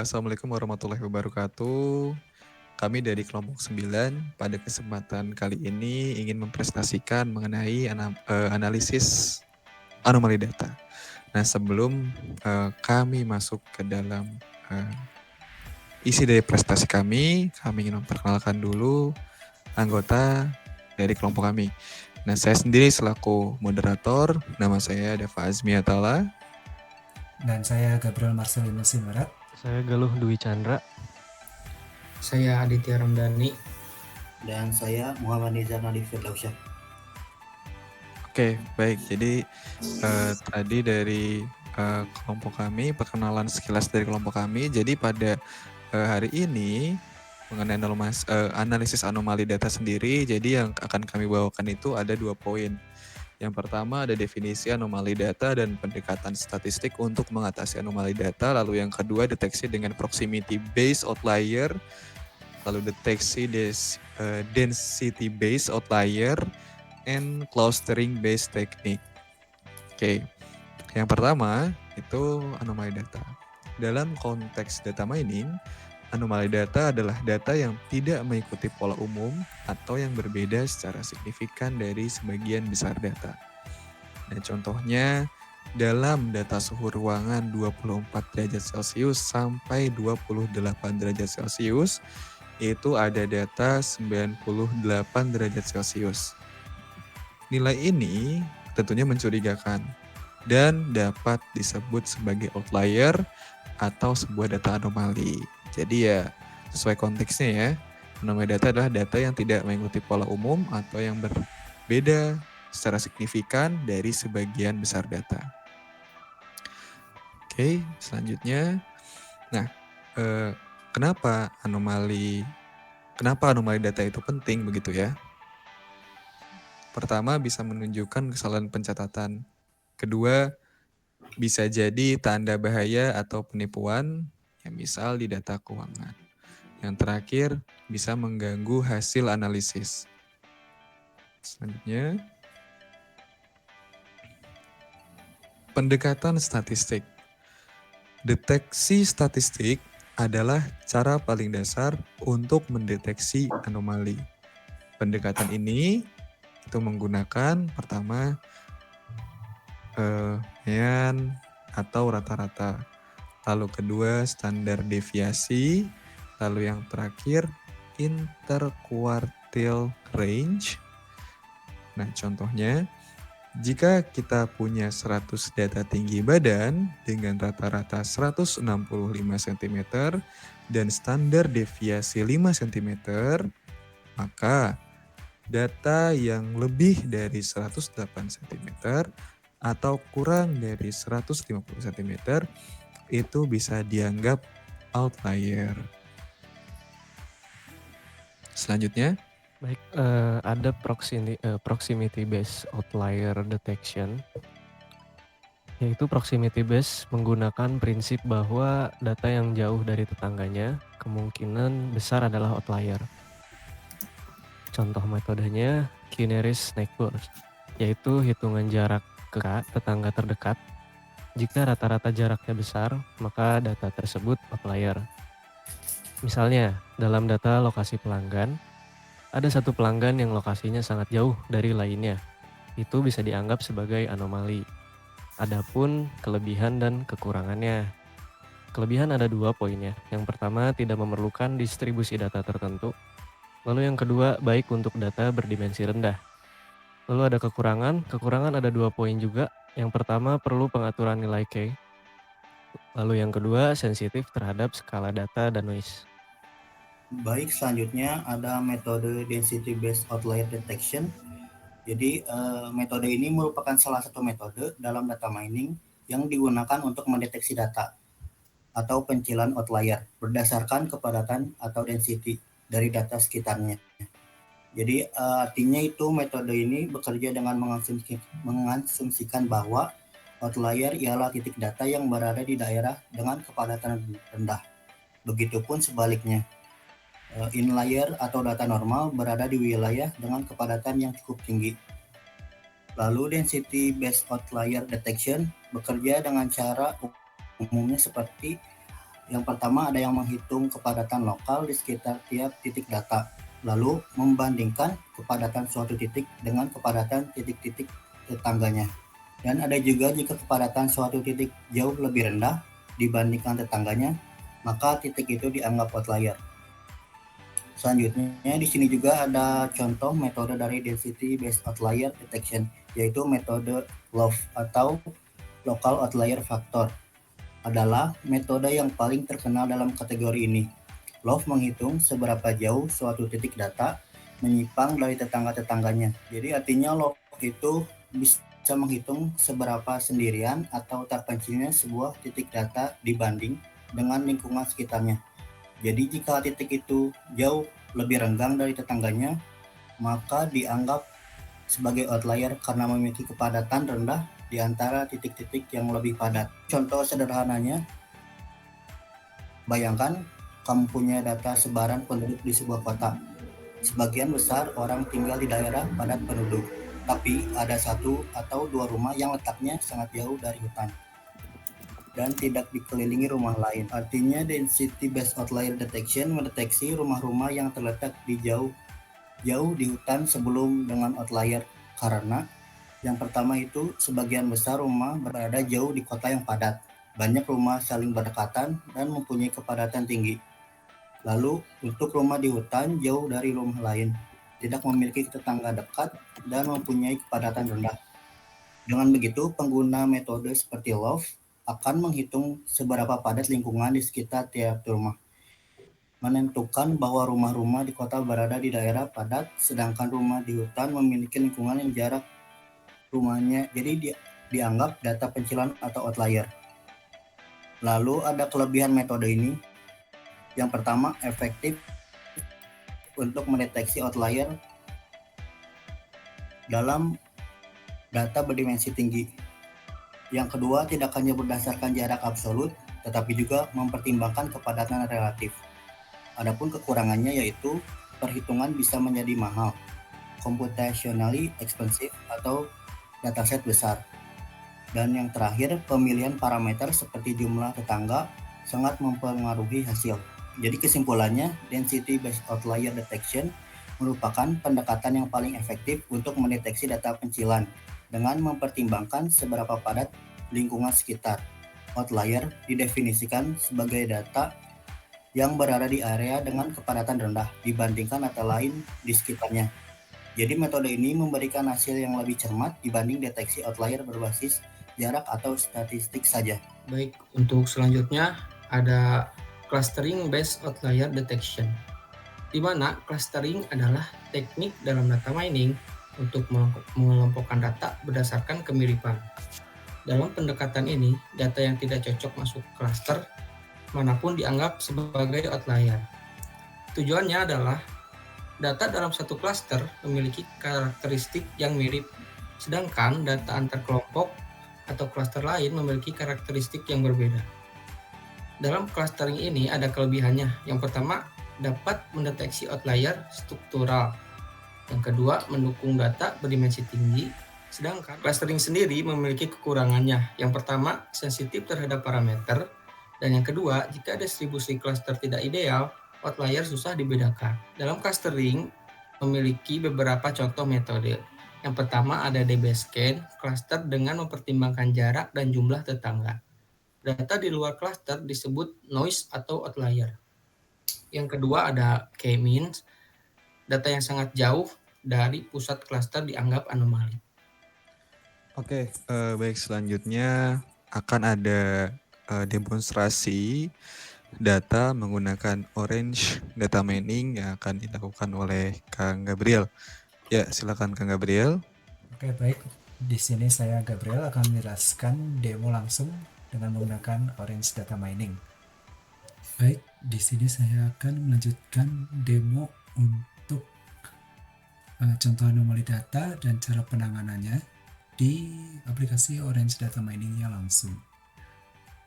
Assalamualaikum warahmatullahi wabarakatuh. Kami dari kelompok 9 pada kesempatan kali ini ingin mempresentasikan mengenai analisis anomali data. Nah, sebelum kami masuk ke dalam eh, isi dari prestasi kami ingin memperkenalkan dulu anggota dari kelompok kami. Nah, saya sendiri selaku moderator, nama saya Dava Azmi Atala. Dan saya Gabriel Marcelino Simarat. Saya Galuh Dwi Chandra. Saya Aditya Ramdhani. Dan saya Muhammad Nizar Nadif Firdausyah. Oke, baik. Jadi tadi dari kelompok kami, perkenalan sekilas dari kelompok kami. Jadi pada hari ini mengenai analisis anomali data sendiri, jadi yang akan kami bawakan itu ada 2 poin. Yang pertama ada definisi anomali data dan pendekatan statistik untuk mengatasi anomali data. Lalu yang kedua deteksi dengan proximity based outlier. Lalu deteksi density based outlier and clustering based technique. Oke. Yang pertama itu anomali data. Dalam konteks data mining, anomali data adalah data yang tidak mengikuti pola umum atau yang berbeda secara signifikan dari sebagian besar data. Nah, contohnya dalam data suhu ruangan 24 derajat Celcius sampai 28 derajat Celcius, itu ada data 98 derajat Celcius. Nilai ini tentunya mencurigakan dan dapat disebut sebagai outlier atau sebuah data anomali. Jadi ya sesuai konteksnya ya, anomali data adalah data yang tidak mengikuti pola umum atau yang berbeda secara signifikan dari sebagian besar data. Oke, selanjutnya. Nah, kenapa anomali data itu penting begitu ya? Pertama, bisa menunjukkan kesalahan pencatatan. Kedua, bisa jadi tanda bahaya atau penipuan, yang misal di data keuangan. Yang terakhir, bisa mengganggu hasil analisis. Selanjutnya, pendekatan statistik. Deteksi statistik adalah cara paling dasar untuk mendeteksi anomali. Pendekatan ini itu menggunakan pertama median atau rata-rata, lalu kedua standar deviasi, lalu yang terakhir interquartile range. Nah, contohnya jika kita punya 100 data tinggi badan dengan rata-rata 165 cm dan standar deviasi 5 cm, maka data yang lebih dari 108 cm atau kurang dari 150 cm itu bisa dianggap outlier. Selanjutnya, Baik, ada proximity based outlier detection. Yaitu proximity based menggunakan prinsip bahwa data yang jauh dari tetangganya kemungkinan besar adalah outlier. Contoh metodenya Q-nearest neighbors, yaitu hitungan jarak ke tetangga terdekat. Jika rata-rata jaraknya besar, maka data tersebut outlier. Misalnya, dalam data lokasi pelanggan, ada satu pelanggan yang lokasinya sangat jauh dari lainnya. Itu bisa dianggap sebagai anomali. Adapun kelebihan dan kekurangannya. Kelebihan ada 2 poinnya. Yang pertama, tidak memerlukan distribusi data tertentu. Lalu yang kedua, baik untuk data berdimensi rendah. Lalu ada kekurangan ada 2 poin juga. Yang pertama, perlu pengaturan nilai K. Lalu yang kedua, sensitif terhadap skala data dan noise. Baik, selanjutnya ada metode density based outlier detection. Jadi metode ini merupakan salah satu metode dalam data mining yang digunakan untuk mendeteksi data atau pencilan outlier berdasarkan kepadatan atau density dari data sekitarnya. Jadi artinya itu metode ini bekerja dengan mengasumsikan bahwa outlier ialah titik data yang berada di daerah dengan kepadatan rendah. Begitupun sebaliknya. Inlier atau data normal berada di wilayah dengan kepadatan yang cukup tinggi. Lalu density based outlier detection bekerja dengan cara umumnya seperti Yang pertama ada yang menghitung kepadatan lokal di sekitar tiap titik data, lalu membandingkan kepadatan suatu titik dengan kepadatan titik-titik tetangganya. Dan ada juga jika kepadatan suatu titik jauh lebih rendah dibandingkan tetangganya, maka titik itu dianggap outlier. Selanjutnya di sini juga ada contoh metode dari density based outlier detection, yaitu metode LOF atau local outlier factor. Adalah metode yang paling terkenal dalam kategori ini. LOF menghitung seberapa jauh suatu titik data menyimpang dari tetangga-tetangganya. Jadi artinya LOF itu bisa menghitung seberapa sendirian atau terpencilnya sebuah titik data dibanding dengan lingkungan sekitarnya. Jadi jika titik itu jauh lebih renggang dari tetangganya, maka dianggap sebagai outlier karena memiliki kepadatan rendah di antara titik-titik yang lebih padat. Contoh sederhananya, bayangkan kamu punya data sebaran penduduk di sebuah kota. Sebagian besar orang tinggal di daerah padat penduduk, tapi ada 1 atau 2 rumah yang letaknya sangat jauh dari hutan dan tidak dikelilingi rumah lain. Artinya density based outlier detection mendeteksi rumah-rumah yang terletak di jauh di hutan sebelum dengan outlier, karena yang pertama itu sebagian besar rumah berada jauh di kota yang padat. Banyak rumah saling berdekatan dan mempunyai kepadatan tinggi. Lalu untuk rumah di hutan jauh dari rumah lain, tidak memiliki tetangga dekat dan mempunyai kepadatan rendah. Dengan begitu, pengguna metode seperti LOF akan menghitung seberapa padat lingkungan di sekitar tiap rumah, menentukan bahwa rumah-rumah di kota berada di daerah padat, sedangkan rumah di hutan memiliki lingkungan yang jarak rumahnya jadi dianggap data pencilan atau outlier. Lalu ada kelebihan metode ini. Yang pertama, efektif untuk mendeteksi outlier dalam data berdimensi tinggi. Yang kedua, tidak hanya berdasarkan jarak absolut, tetapi juga mempertimbangkan kepadatan relatif. Adapun kekurangannya yaitu perhitungan bisa menjadi mahal, computationally expensive atau dataset besar. Dan yang terakhir, pemilihan parameter seperti jumlah tetangga sangat mempengaruhi hasil. Jadi kesimpulannya, density based outlier detection merupakan pendekatan yang paling efektif untuk mendeteksi data pencilan dengan mempertimbangkan seberapa padat lingkungan sekitar. Outlier didefinisikan sebagai data yang berada di area dengan kepadatan rendah dibandingkan data lain di sekitarnya. Jadi metode ini memberikan hasil yang lebih cermat dibanding deteksi outlier berbasis jarak atau statistik saja. Baik, untuk selanjutnya ada clustering based outlier detection, di mana clustering adalah teknik dalam data mining untuk mengelompokkan data berdasarkan kemiripan. Dalam pendekatan ini, data yang tidak cocok masuk cluster manapun dianggap sebagai outlier. Tujuannya adalah data dalam satu cluster memiliki karakteristik yang mirip, sedangkan data antar kelompok atau cluster lain memiliki karakteristik yang berbeda. Dalam clustering ini ada kelebihannya. Yang pertama, dapat mendeteksi outlier struktural. Yang kedua, mendukung data berdimensi tinggi. Sedangkan clustering sendiri memiliki kekurangannya. Yang pertama, sensitif terhadap parameter. Dan yang kedua, jika distribusi cluster tidak ideal, outlier susah dibedakan. Dalam clustering memiliki beberapa contoh metode. Yang pertama ada dbScan, cluster dengan mempertimbangkan jarak dan jumlah tetangga. Data di luar cluster disebut noise atau outlier. Yang kedua ada k-means, data yang sangat jauh dari pusat cluster dianggap anomali. Oke, baik, selanjutnya akan ada demonstrasi data menggunakan Orange Data Mining yang akan dilakukan oleh Kang Gabriel. Ya, silakan Kang Gabriel. Oke, baik. Di sini saya Gabriel akan menjelaskan demo langsung dengan menggunakan Orange Data Mining. Baik, di sini saya akan melanjutkan demo untuk contoh anomali data dan cara penanganannya di aplikasi Orange Data Mining-nya langsung.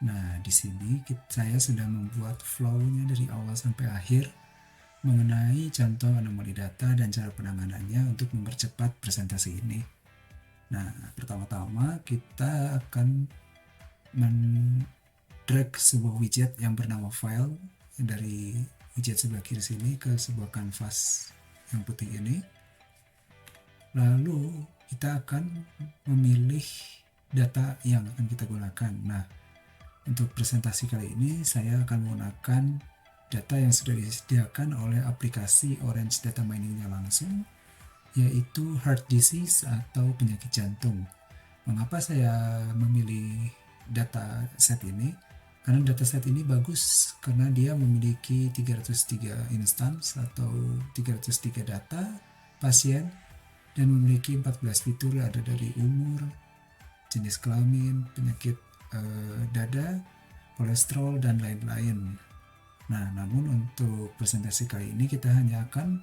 Nah, di sini saya sudah membuat flow-nya dari awal sampai akhir mengenai contoh anomali data dan cara penanganannya untuk mempercepat presentasi ini. Nah, pertama-tama kita akan drag sebuah widget yang bernama file dari widget sebelah kiri sini ke sebuah kanvas yang putih ini. Lalu kita akan memilih data yang akan kita gunakan. Nah, untuk presentasi kali ini saya akan menggunakan data yang sudah disediakan oleh aplikasi Orange Data Mining-nya langsung, yaitu heart disease atau penyakit jantung. Mengapa saya memilih data set ini? Karena dataset ini bagus karena dia memiliki 303 instance atau 303 data pasien dan memiliki 14 fitur, ada dari umur, jenis kelamin, penyakit dada, kolesterol, dan lain-lain. Nah, namun untuk presentasi kali ini kita hanya akan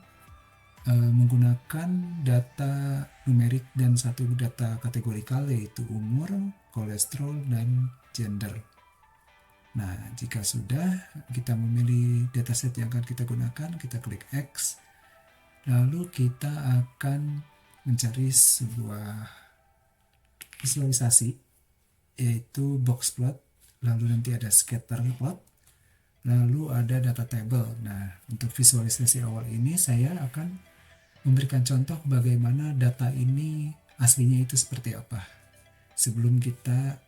menggunakan data numerik dan satu data kategorikal, yaitu umur, kolesterol, dan gender. Nah, jika sudah kita memilih dataset yang akan kita gunakan, kita klik X. Lalu kita akan mencari sebuah visualisasi, yaitu box plot, lalu nanti ada scatter plot, lalu ada data table. Nah, untuk visualisasi awal ini saya akan memberikan contoh bagaimana data ini aslinya itu seperti apa. Sebelum kita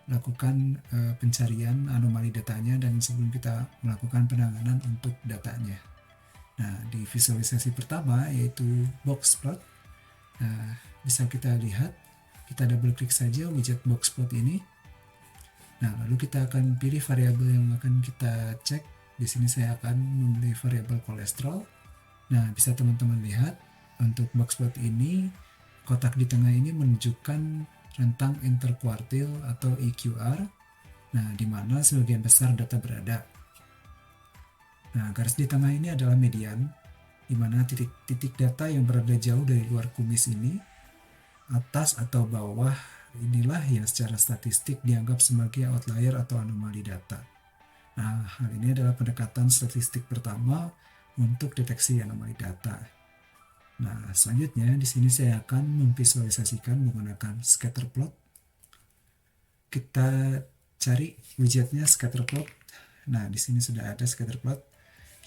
lakukan pencarian anomali datanya dan sebelum kita melakukan penanganan untuk datanya. Nah, di visualisasi pertama yaitu box plot, bisa kita lihat, kita double klik saja widget box plot ini. Nah, lalu kita akan pilih variabel yang akan kita cek. Di sini saya akan memilih variabel kolesterol. Nah, bisa teman-teman lihat untuk box plot ini, kotak di tengah ini menunjukkan rentang interkuartil atau EQR, nah di mana sebagian besar data berada. Nah, garis di tengah ini adalah median, di mana titik-titik data yang berada jauh dari luar kumis ini, atas atau bawah, inilah yang secara statistik dianggap sebagai outlier atau anomali data. Nah, hal ini adalah pendekatan statistik pertama untuk deteksi anomali data. Nah, selanjutnya di sini saya akan memvisualisasikan menggunakan scatter plot. Kita cari widgetnya scatter plot. Nah, di sini sudah ada scatter plot.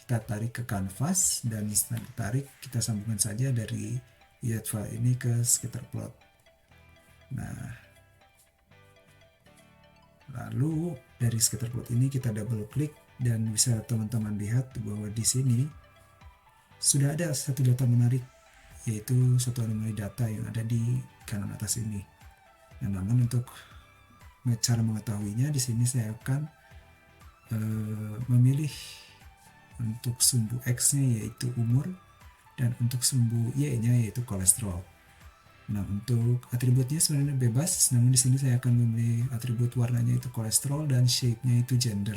Kita tarik ke kanvas dan setelah ditarik kita sambungkan saja dari widget file ini ke scatter plot. Nah, lalu dari scatter plot ini kita double klik dan bisa teman-teman lihat bahwa di sini sudah ada satu data menarik, yaitu satu anomali data yang ada di kanan atas ini. Nah, namun untuk cara mengetahuinya, di sini saya akan memilih untuk sumbu X-nya yaitu umur dan untuk sumbu Y-nya yaitu kolesterol. Nah, untuk atributnya sebenarnya bebas, namun di sini saya akan memilih atribut warnanya itu kolesterol dan shape-nya itu gender,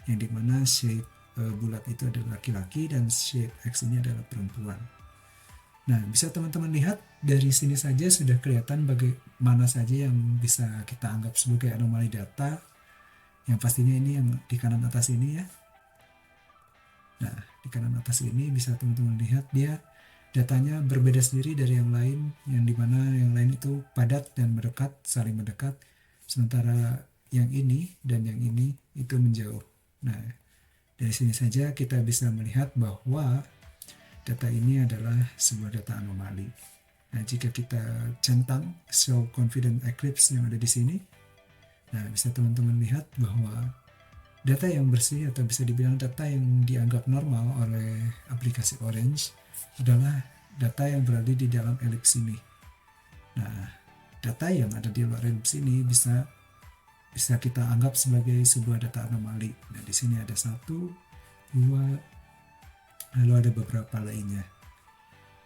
yang dimana shape bulat itu adalah laki-laki dan shape X ini adalah perempuan. Nah, bisa teman-teman lihat dari sini saja sudah kelihatan bagaimana saja yang bisa kita anggap sebagai anomali data. Yang pastinya ini yang di kanan atas ini ya. Nah, di kanan atas ini bisa teman-teman lihat dia datanya berbeda sendiri dari yang lain, yang dimana yang lain itu padat dan mendekat, saling mendekat. Sementara yang ini dan yang ini itu menjauh. Nah, dari sini saja kita bisa melihat bahwa data ini adalah sebuah data anomali. Nah, jika kita centang show confident eclipse yang ada di sini, nah bisa teman-teman lihat bahwa data yang bersih atau bisa dibilang data yang dianggap normal oleh aplikasi Orange adalah data yang berada di dalam elips ini. Nah, data yang ada di luar elips ini bisa kita anggap sebagai sebuah data anomali. Nah, di sini ada 1, 2, lalu ada beberapa lainnya.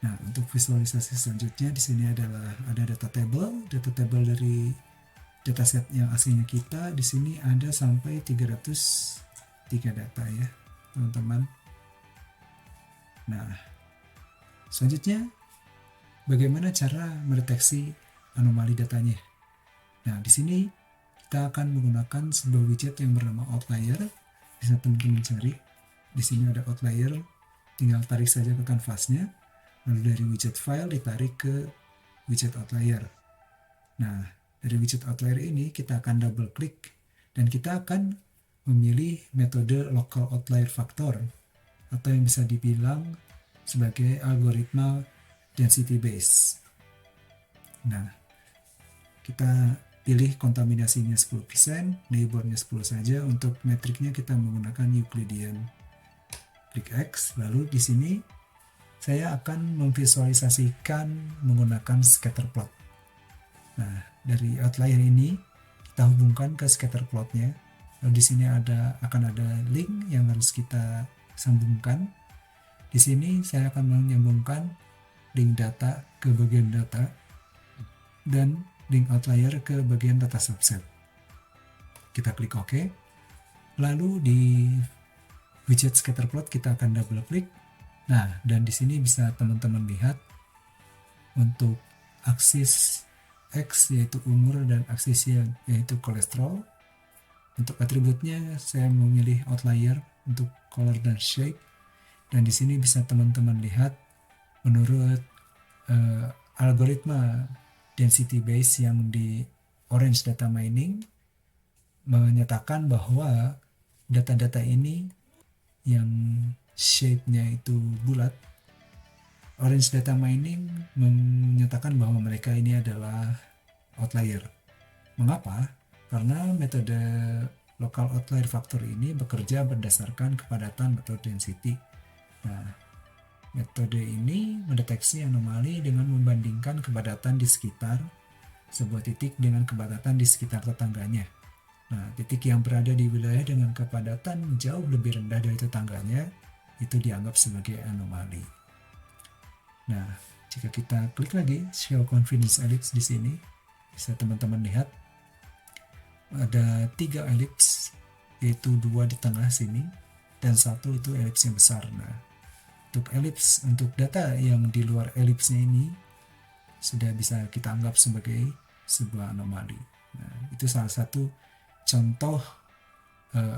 Nah, untuk visualisasi selanjutnya di sini adalah ada data table dari dataset yang aslinya kita. Di sini ada sampai 303 data ya, teman-teman. Nah, selanjutnya bagaimana cara mendeteksi anomali datanya? Nah, di sini kita akan menggunakan sebuah widget yang bernama outlier. Bisa teman-teman cari. Di sini ada outlier. Tinggal tarik saja ke kanvasnya, lalu dari widget file ditarik ke widget outlier. Nah, dari widget outlier ini kita akan double klik dan kita akan memilih metode local outlier factor atau yang bisa dibilang sebagai algoritma density base. Nah, kita pilih kontaminasinya 10%, neighbornya 10 saja. Untuk metriknya kita menggunakan Euclidean. Klik X, lalu di sini saya akan memvisualisasikan menggunakan scatter plot. Nah, dari outlier ini kita hubungkan ke scatter plotnya. Lalu di sini akan ada link yang harus kita sambungkan. Di sini saya akan menyambungkan link data ke bagian data dan link outlier ke bagian data subset. Kita klik OK. Lalu di widget scatter plot kita akan double klik. Nah, dan di sini bisa teman-teman lihat untuk aksis X yaitu umur dan aksis Y yaitu kolesterol. Untuk atributnya saya memilih outlier untuk color dan shape. Dan di sini bisa teman-teman lihat menurut algoritma density base yang di Orange Data Mining menyatakan bahwa data-data ini yang shape-nya itu bulat, Orange Data Mining menyatakan bahwa mereka ini adalah outlier. Mengapa? Karena metode local outlier factor ini bekerja berdasarkan kepadatan atau density. Nah, metode ini mendeteksi anomali dengan membandingkan kepadatan di sekitar sebuah titik dengan kepadatan di sekitar tetangganya. Nah, titik yang berada di wilayah dengan kepadatan jauh lebih rendah dari tetangganya itu dianggap sebagai anomali. Nah, jika kita klik lagi show confidence ellipse di sini, bisa teman-teman lihat ada 3 ellipse, yaitu 2 di tengah sini dan 1 itu ellipse yang besar. Nah, untuk data yang di luar elipsnya ini sudah bisa kita anggap sebagai sebuah anomali. Nah, itu salah satu contoh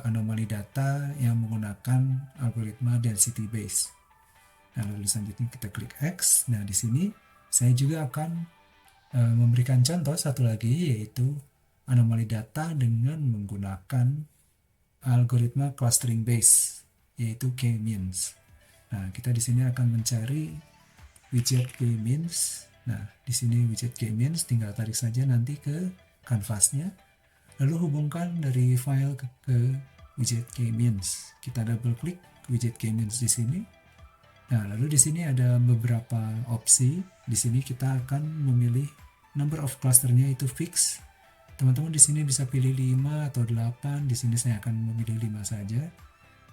anomali data yang menggunakan algoritma density base. Nah, lalu selanjutnya kita klik X. Nah, di sini saya juga akan memberikan contoh satu lagi, yaitu anomali data dengan menggunakan algoritma clustering base, yaitu K-means. Nah, kita di sini akan mencari widget K-means. Nah, di sini widget K-means tinggal tarik saja nanti ke kanvasnya. Lalu hubungkan dari file ke widget K-means. Kita double klik widget K-means di sini. Nah, lalu di sini ada beberapa opsi. Di sini kita akan memilih number of clusternya itu fix. Teman-teman di sini bisa pilih 5 atau 8. Di sini saya akan memilih 5 saja.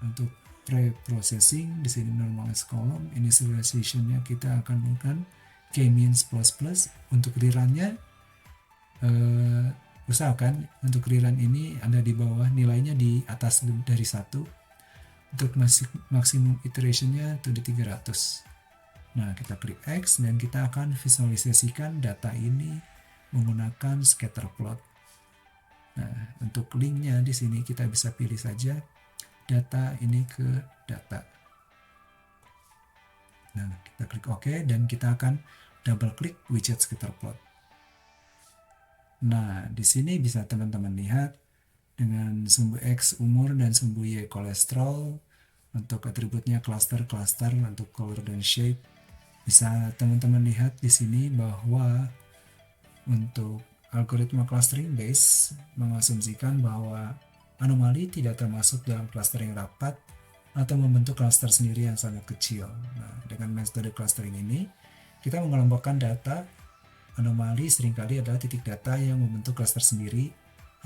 Untuk pre-processing di sini normalize column, initialization-nya kita akan menggunakan K-means plus. Untuk rerun-nya usahakan untuk rerun ini ada di bawah, nilainya di atas dari 1. Untuk maksimum iteration-nya itu di 300. Nah, kita klik X dan kita akan visualisasikan data ini menggunakan scatter plot. Nah, untuk linknya di sini kita bisa pilih saja data ini ke data. Nah, kita klik OK dan kita akan double klik widget scatter plot. Nah, di sini bisa teman-teman lihat dengan sumbu X umur dan sumbu Y kolesterol. Untuk atributnya cluster untuk color dan shape. Bisa teman-teman lihat di sini bahwa untuk algoritma clustering base mengasumsikan bahwa anomali tidak termasuk dalam cluster yang rapat atau membentuk cluster sendiri yang sangat kecil. Nah, dengan metode clustering ini kita mengelompokkan data. Anomali seringkali adalah titik data yang membentuk cluster sendiri,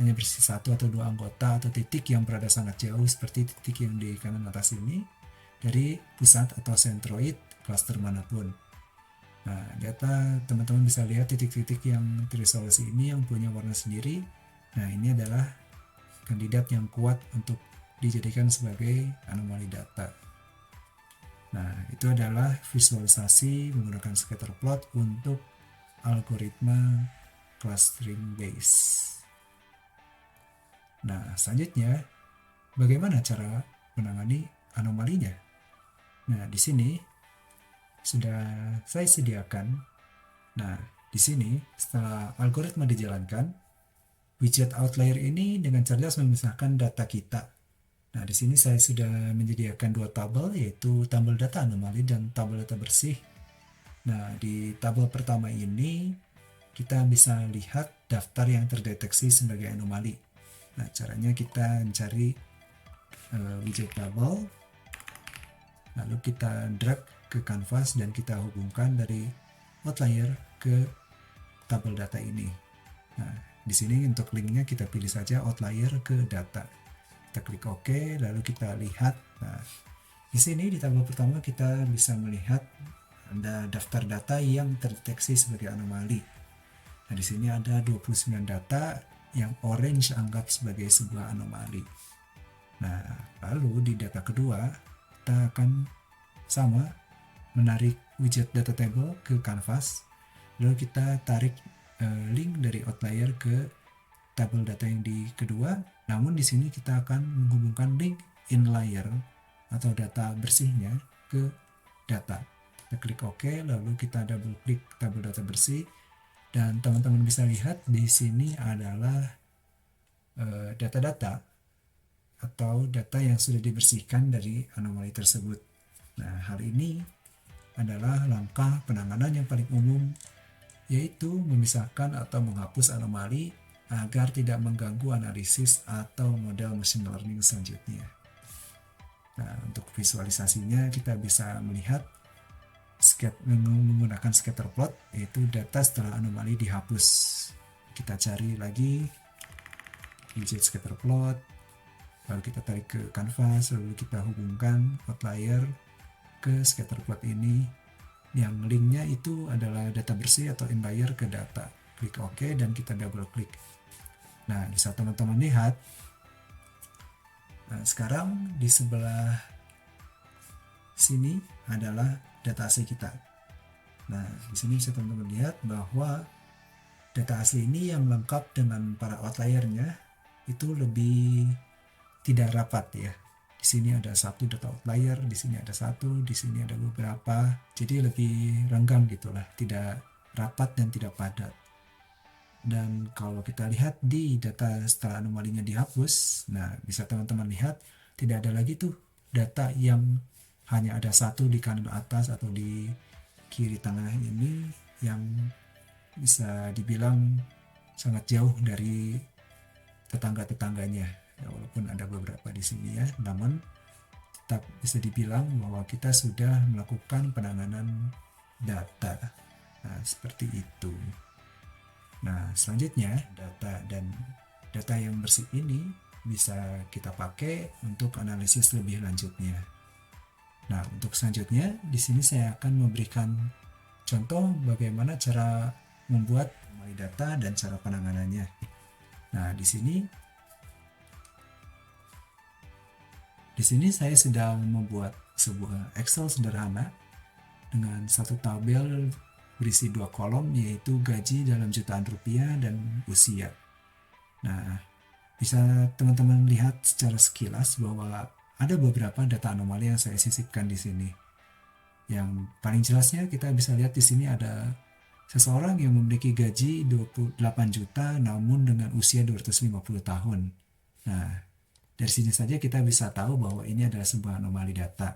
hanya berisi 1 atau 2 anggota atau titik yang berada sangat jauh seperti titik yang di kanan atas ini dari pusat atau centroid cluster manapun. Nah, data teman-teman bisa lihat titik-titik yang terisolasi ini yang punya warna sendiri. Nah, ini adalah kandidat yang kuat untuk dijadikan sebagai anomali data. Nah, itu adalah visualisasi menggunakan scatter plot untuk algoritma clustering base. Nah, selanjutnya bagaimana cara menangani anomalinya? Nah, di sini sudah saya sediakan. Nah, di sini setelah algoritma dijalankan, widget outlier ini dengan cerdas memisahkan data kita Nah, di sini saya sudah menyediakan dua tabel, yaitu tabel data anomali dan tabel data bersih. Nah, di tabel pertama ini kita bisa lihat daftar yang terdeteksi sebagai anomali. Nah, caranya kita mencari widget tabel, lalu kita drag ke kanvas dan kita hubungkan dari outlier ke tabel data ini. Nah, di sini untuk linknya kita pilih saja outlier ke data. Kita klik OK, lalu kita lihat. Nah, di sini di tabel pertama kita bisa melihat ada daftar data yang terdeteksi sebagai anomali. Nah, di sini ada 29 data yang orange anggap sebagai sebuah anomali. Nah, lalu di data kedua kita akan sama menarik widget data table ke kanvas, lalu kita tarik link dari outlier ke tabel data yang di kedua. Namun di sini kita akan menghubungkan link inlier atau data bersihnya ke data. Kita klik OK, lalu kita double klik tabel data bersih, dan teman-teman bisa lihat di sini adalah data-data atau data yang sudah dibersihkan dari anomali tersebut. Nah, hal ini adalah langkah penanganan yang paling umum, yaitu memisahkan atau menghapus anomali agar tidak mengganggu analisis atau model machine learning selanjutnya. Nah, untuk visualisasinya kita bisa melihat menggunakan scatter plot, yaitu data setelah anomali dihapus. Kita cari lagi widget scatter plot, lalu kita tarik ke kanvas, lalu kita hubungkan outlier ke scatter plot ini, yang linknya itu adalah data bersih atau inlier ke data. Klik OK dan kita double klik. Nah, bisa teman-teman lihat, nah, sekarang di sebelah sini adalah data asli kita. Nah, di sini bisa teman-teman lihat bahwa data asli ini yang lengkap dengan para outliernya itu lebih tidak rapat ya. Di sini ada satu data outlier, di sini ada satu, di sini ada beberapa. Jadi lebih renggang gitulah, tidak rapat dan tidak padat. Dan kalau kita lihat di data setelah anomalinya dihapus, nah bisa teman-teman lihat tidak ada lagi tuh data yang hanya ada satu di kanan atas atau di kiri tengah ini yang bisa dibilang sangat jauh dari tetangga-tetangganya. Ya, walaupun ada beberapa di sini ya, namun tetap bisa dibilang bahwa kita sudah melakukan penanganan data. Nah, seperti itu. Nah, selanjutnya data yang bersih ini bisa kita pakai untuk analisis lebih lanjutnya. Nah, untuk selanjutnya di sini saya akan memberikan contoh bagaimana cara membuat anomali data dan cara penanganannya. Nah, di sini saya sedang membuat sebuah Excel sederhana dengan satu tabel berisi dua kolom, yaitu gaji dalam jutaan rupiah dan usia. Nah, bisa teman-teman lihat secara sekilas bahwa ada beberapa data anomali yang saya sisipkan di sini. Yang paling jelasnya kita bisa lihat di sini ada seseorang yang memiliki gaji 28 juta namun dengan usia 250 tahun. Nah, dari sini saja kita bisa tahu bahwa ini adalah sebuah anomali data.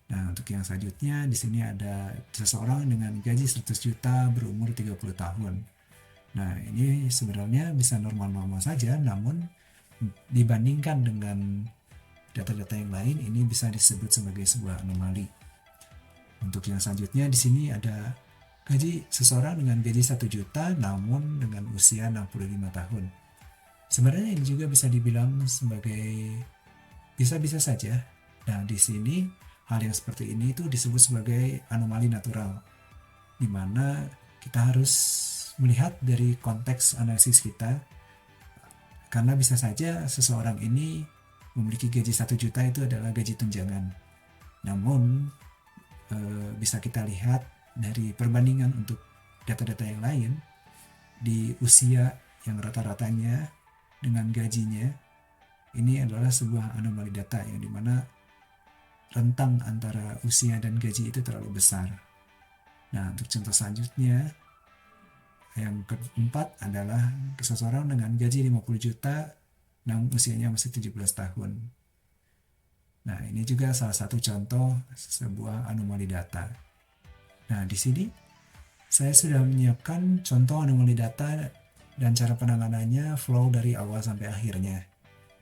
Nah, untuk yang selanjutnya di sini ada seseorang dengan gaji 100 juta berumur 30 tahun. Nah, ini sebenarnya bisa normal-normal saja, namun dibandingkan dengan data-data yang lain, ini bisa disebut sebagai sebuah anomali. Untuk yang selanjutnya di sini ada gaji seseorang dengan gaji 1 juta namun dengan usia 65 tahun. Sebenarnya ini juga bisa dibilang sebagai bisa-bisa saja. Nah, di sini hal yang seperti ini itu disebut sebagai anomali natural, di mana kita harus melihat dari konteks analisis kita, karena bisa saja seseorang ini memiliki gaji 1 juta itu adalah gaji tunjangan. Namun bisa kita lihat dari perbandingan untuk data-data yang lain, di usia yang rata-ratanya dengan gajinya, ini adalah sebuah anomali data yang dimana rentang antara usia dan gaji itu terlalu besar. Nah, untuk contoh selanjutnya, yang keempat adalah seseorang dengan gaji 50 juta namun usianya masih 17 tahun. Nah, ini juga salah satu contoh sebuah anomali data. Nah, di sini saya sudah menyiapkan contoh anomali data dan cara penanganannya, flow dari awal sampai akhirnya.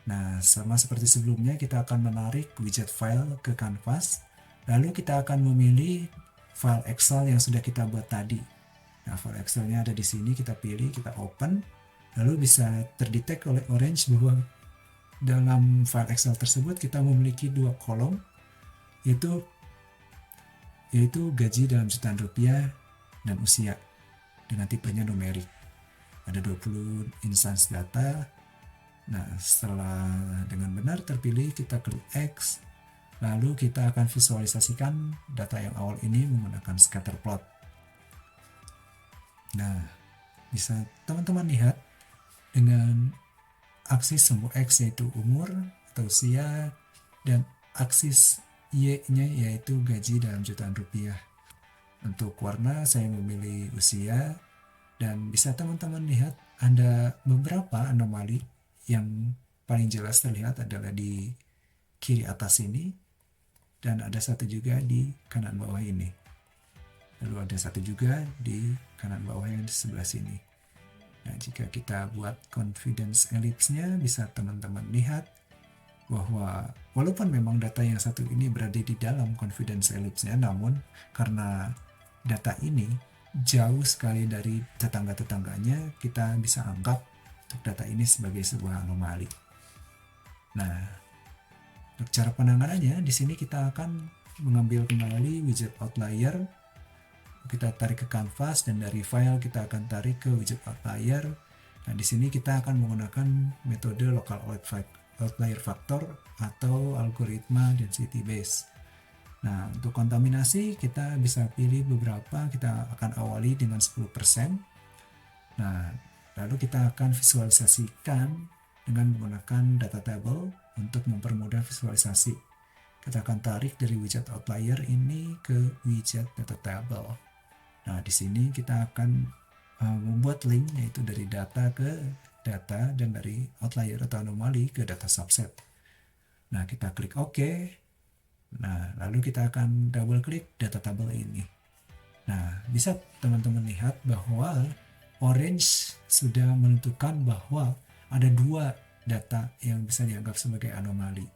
Nah, sama seperti sebelumnya, kita akan menarik widget file ke kanvas, lalu kita akan memilih file Excel yang sudah kita buat tadi. Nah, file Excelnya ada di sini, kita pilih, kita open, lalu bisa terdetek oleh Orange bahwa dalam file Excel tersebut kita memiliki 2 kolom, yaitu gaji dalam jutaan rupiah dan usia dengan tipenya numerik. Ada 20 instance data. Nah, setelah dengan benar terpilih, kita klik X, lalu kita akan visualisasikan data yang awal ini menggunakan scatter plot. Nah, bisa teman-teman lihat dengan aksis sumbu X yaitu umur atau usia, dan aksis Y-nya yaitu gaji dalam jutaan rupiah. Untuk warna saya memilih usia, dan bisa teman-teman lihat ada beberapa anomali yang paling jelas terlihat adalah di kiri atas ini, dan ada satu juga di kanan bawah ini. Lalu ada satu juga di kanan bawah yang di sebelah sini. Nah, jika kita buat confidence ellipse-nya, bisa teman-teman lihat bahwa walaupun memang data yang satu ini berada di dalam confidence ellipse-nya, namun karena data ini jauh sekali dari tetangga-tetangganya, kita bisa anggap untuk data ini sebagai sebuah anomali. Nah, untuk cara penanganannya, di sini kita akan mengambil kembali widget outlier, kita tarik ke kanvas, dan dari file kita akan tarik ke widget outlier. Nah, di sini kita akan menggunakan metode local outlier factor atau algoritma density base. Nah, untuk kontaminasi kita bisa pilih beberapa, kita akan awali dengan 10%. Nah, lalu kita akan visualisasikan dengan menggunakan data table untuk mempermudah visualisasi. Kita akan tarik dari widget outlier ini ke widget data table. Nah, di sini kita akan membuat link, yaitu dari data ke data dan dari outlier atau anomali ke data subset. Nah, kita klik OK. Nah, lalu kita akan double klik data table ini. Nah, bisa teman-teman lihat bahwa Orange sudah menentukan bahwa ada 2 data yang bisa dianggap sebagai anomali,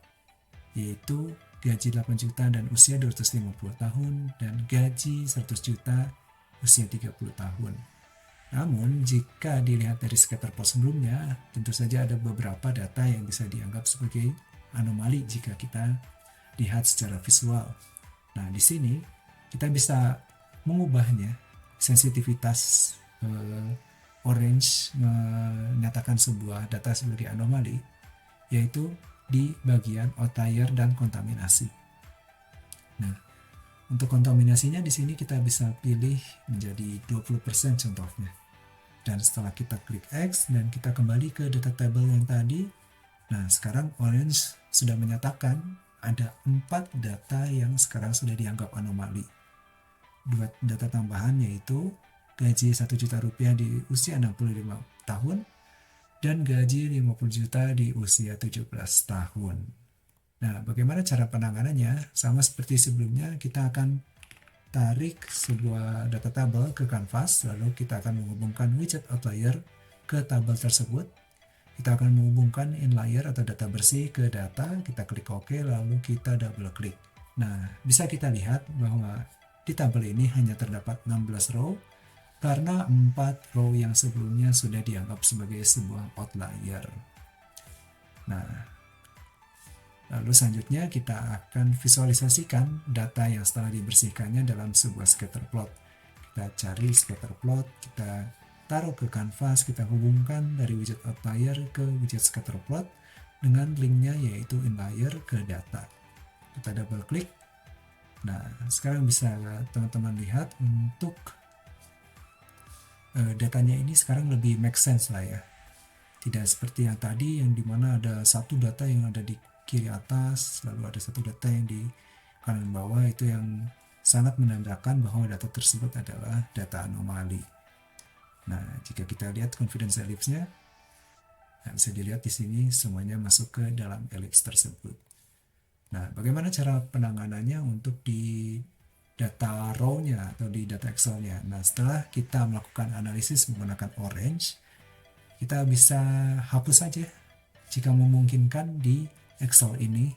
yaitu gaji 8 juta dan usia 250 tahun, dan gaji 100 juta usia 30 tahun. Namun, jika dilihat dari scatter plot sebelumnya, tentu saja ada beberapa data yang bisa dianggap sebagai anomali jika kita lihat secara visual. Nah, di sini kita bisa mengubahnya, sensitivitas Orange menyatakan sebuah data sebagai anomali, yaitu di bagian outlier dan kontaminasi. Nah, untuk kontaminasinya di sini kita bisa pilih menjadi 20% contohnya. Dan setelah kita klik X dan kita kembali ke data table yang tadi, nah sekarang Orange sudah menyatakan ada 4 data yang sekarang sudah dianggap anomali. 2 data tambahan yaitu gaji 1 juta rupiah di usia 65 tahun dan gaji 50 juta di usia 17 tahun. Nah, bagaimana cara penanganannya? Sama seperti sebelumnya, kita akan tarik sebuah data tabel ke kanvas, lalu kita akan menghubungkan widget outlier ke tabel tersebut. Kita akan menghubungkan inlier atau data bersih ke data, kita klik OK, lalu kita double klik. Nah, bisa kita lihat bahwa di tabel ini hanya terdapat 16 row, karena 4 row yang sebelumnya sudah dianggap sebagai sebuah outlier. Nah, lalu selanjutnya kita akan visualisasikan data yang setelah dibersihkannya dalam sebuah scatter plot. Kita cari scatter plot, kita taruh ke kanvas, kita hubungkan dari widget outlier ke widget scatter plot dengan linknya yaitu inlier ke data. Kita double klik. Nah, sekarang bisa teman-teman lihat untuk datanya ini sekarang lebih make sense lah ya. Tidak seperti yang tadi yang dimana ada satu data yang ada di kiri atas, lalu ada satu data yang di kanan bawah, itu yang sangat menandakan bahwa data tersebut adalah data anomali. Nah, jika kita lihat confidence ellipse-nya, nah bisa dilihat di sini semuanya masuk ke dalam ellipse tersebut. Nah, bagaimana cara penanganannya untuk di data raw-nya atau di data Excel-nya? Nah, setelah kita melakukan analisis menggunakan Orange, kita bisa hapus saja jika memungkinkan di Excel ini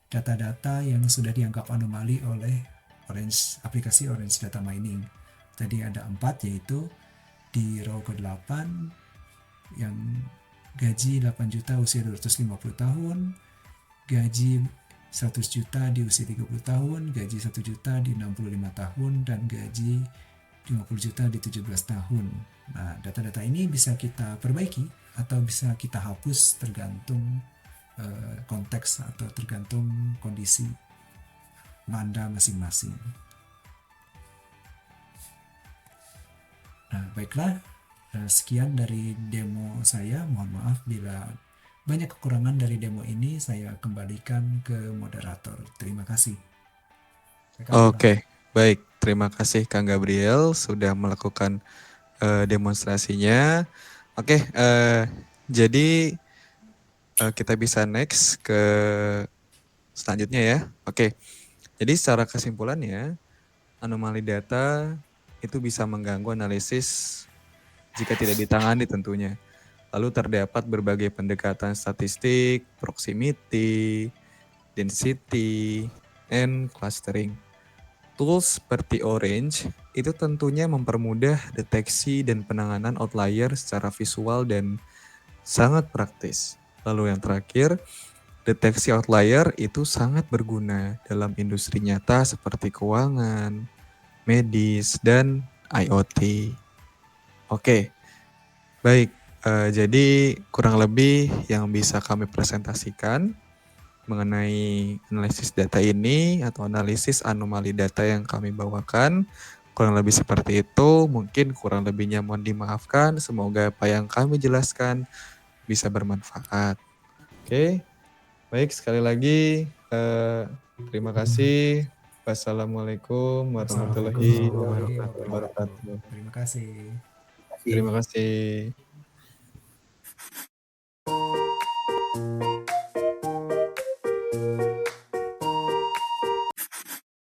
data-data yang sudah dianggap anomali oleh aplikasi Orange Data Mining. Tadi ada 4, yaitu di row ke-8 yang gaji 8 juta usia 250 tahun, gaji 100 juta di usia 30 tahun, gaji 1 juta di 65 tahun, dan gaji 50 juta di 17 tahun. Nah, data-data ini bisa kita perbaiki atau bisa kita hapus tergantung konteks atau tergantung kondisi Anda masing-masing. Nah, baiklah, sekian dari demo saya. Mohon maaf bila banyak kekurangan dari demo ini. Saya kembalikan ke moderator. Terima kasih. Oke, baik. Terima kasih Kang Gabriel sudah melakukan demonstrasinya. Oke, jadi kita bisa next ke selanjutnya ya. Oke, jadi secara kesimpulannya, anomali data itu bisa mengganggu analisis jika tidak ditangani tentunya. Lalu terdapat berbagai pendekatan statistik, proximity, density, and clustering. Tools seperti Orange itu tentunya mempermudah deteksi dan penanganan outlier secara visual dan sangat praktis. Lalu yang terakhir, deteksi outlier itu sangat berguna dalam industri nyata seperti keuangan, medis, dan IoT. Oke, baik. Jadi kurang lebih yang bisa kami presentasikan mengenai analisis data ini atau analisis anomali data yang kami bawakan. Kurang lebih seperti itu, mungkin kurang lebihnya mohon dimaafkan. Semoga apa yang kami jelaskan bisa bermanfaat. Oke, baik sekali lagi terima kasih. Wassalamualaikum warahmatullahi wabarakatuh. Terima kasih. Terima kasih.